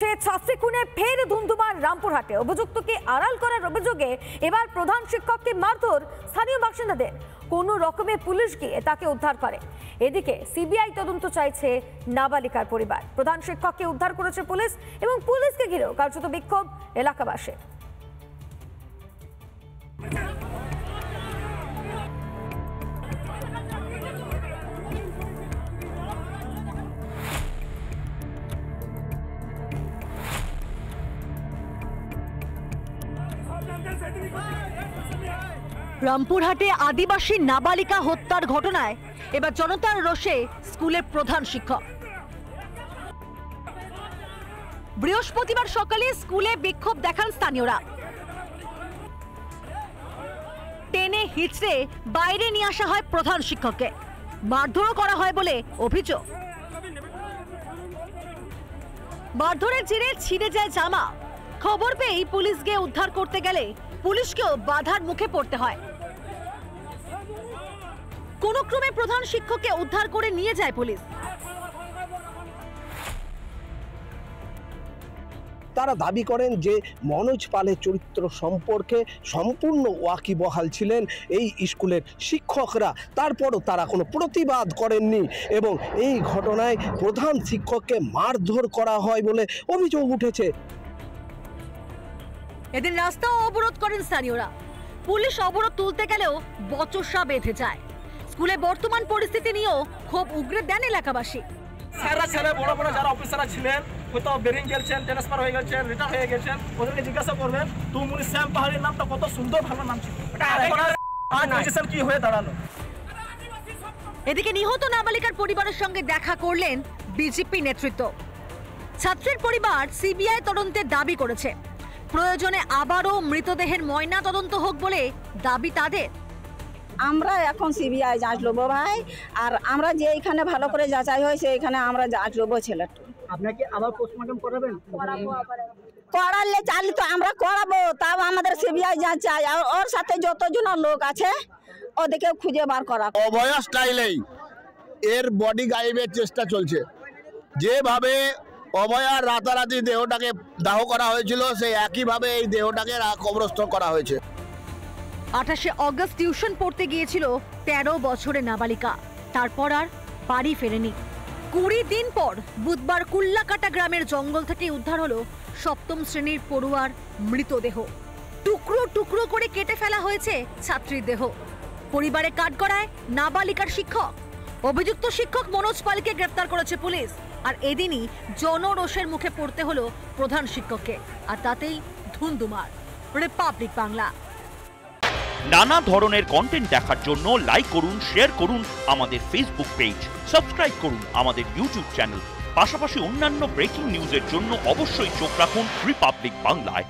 ছাত্রী খুনে ফের ধুন্ধুমার রামপুরহাটে। অভিযুক্তকে আড়াল করার অভিযোগে এবার প্রধান শিক্ষককে মারধর স্থানীয় বাসিন্দাদের। কোনো রকমে পুলিশ গিয়ে তাকে উদ্ধার করে। এদিকে সিবিআই তদন্ত চাইছে নাবালিকার পরিবার। প্রধান শিক্ষককে উদ্ধার করেছে পুলিশ এবং পুলিশকে ঘিরেও কার্যত বিক্ষোভ এলাকাবাসীর। রামপুরহাটে আদিবাসী নাবালিকা হত্যার ঘটনায় এবার জনতার রোষে স্কুলের প্রধান শিক্ষক। বৃহস্পতিবার সকালে স্কুলে বিক্ষোভ দেখান স্থানীয়রা। টেনে হিচড়ে বাইরে নিয়ে আসা হয় প্রধান শিক্ষককে, মারধরও করা হয় বলে অভিযোগ। মারধরের জেরে ছিঁড়ে যায় জামা। খবর পেয়ে পুলিশ গিয়ে উদ্ধার করতে গেলে পুলিশকেও বাধার মুখে পড়তে হয়। কোনো ক্রমে প্রধান শিক্ষককে উদ্ধার করে নিয়ে যায় পুলিশ। তারা দাবি করেন যে মনোজ পালের চরিত্র সম্পর্কে সম্পূর্ণ ওয়াকিবহাল ছিলেন এই স্কুলের শিক্ষকরা, তারপরও তারা কোনো প্রতিবাদ করেননি এবং এই ঘটনায় প্রধান শিক্ষককে মারধর করা হয় বলে অভিযোগ উঠেছে। এদিন রাস্তাও অবরোধ করেন স্থানীয়রা। পুলিশ অবরোধ তুলতে গেলেও বচসা বেঁধে যায়। স্কুলে বর্তমান পরিস্থিতি নিয়েও ক্ষোভ উগরে দেন এলাকাবাসী। সারা ছেলে বড় বড় যারা অফিসাররা ছিলেন, হয়তো বেরিং গেছেন, ট্রান্সফার হয়ে গেছেন, রিটায়ার হয়ে গেছেন, ওদেরকে জিজ্ঞাসা করবেন তুমুনি শ্যাম পাহাড়ির নামটা কত সুন্দর ভালো নাম ছিল, কি হয়ে দাঁড়ালো। এদিকে নিহত নাবালিকার পরিবারের সঙ্গে দেখা করলেন বিজেপি নেতৃত্ব। ছাত্রীর পরিবার সিবিআই তদন্তের দাবি করেছে। প্রয়োজনে আবারও মৃতদেহের ময়না তদন্ত হোক বলে দাবি তাদের। আমরা এখন সিবিআই যাঁচ লব ভাই, আর আমরা যে এখানে ভালো করে যাচাই হয় সেইখানে আমরা যাঁচ লব ছেলেটা। আপনাকে আবার পোস্টমর্টম করাবেন? করালে চালি তো আমরা করাবো, তাও আমাদের সিবিআই যাঁচ চাই। আর ওর সাথে যতজন লোক আছে ওদেরকে খুঁজে বার করা। অভয়া স্টাইলেই এর বডি গায়েবের চেষ্টা চলছে। যেভাবে অভয়ার রাতারাতি দেহটাকে দাহ করা হয়েছিল, সেই একইভাবে এই দেহটাকে কবরস্থ করা হয়েছে। 28শে অগস্ট টিউশন পড়তে গিয়েছিল 13 বছরের নাবালিকা, তারপর আর বাড়ি ফেরেনি। 20 দিন পর বুধবার কুল্লাকাটা গ্রামের জঙ্গল থেকে উদ্ধার হলো 7ম শ্রেণীর পড়ুয়ার মৃতদেহ। টুকরো টুকরো করে কেটে ফেলা হয়েছে ছাত্রীর দেহ। পরিবারে কাঠগড়ায় নাবালিকার শিক্ষক। অভিযুক্ত শিক্ষক মনোজ পালকে গ্রেফতার করেছে পুলিশ। আর এদিনই জনরোষের মুখে পড়তে হলো প্রধান শিক্ষককে, আর তাতেই ধুন্ধুমার। রিপাবলিক বাংলা। নানা ধরনের কন্টেন্ট দেখার জন্য লাইক করুন, শেয়ার করুন আমাদের ফেসবুক পেজ, সাবস্ক্রাইব করুন আমাদের ইউটিউব চ্যানেল। পাশাপাশি অন্যান্য ব্রেকিং নিউজের জন্য অবশ্যই চোখ রাখুন রিপাবলিক বাংলায়।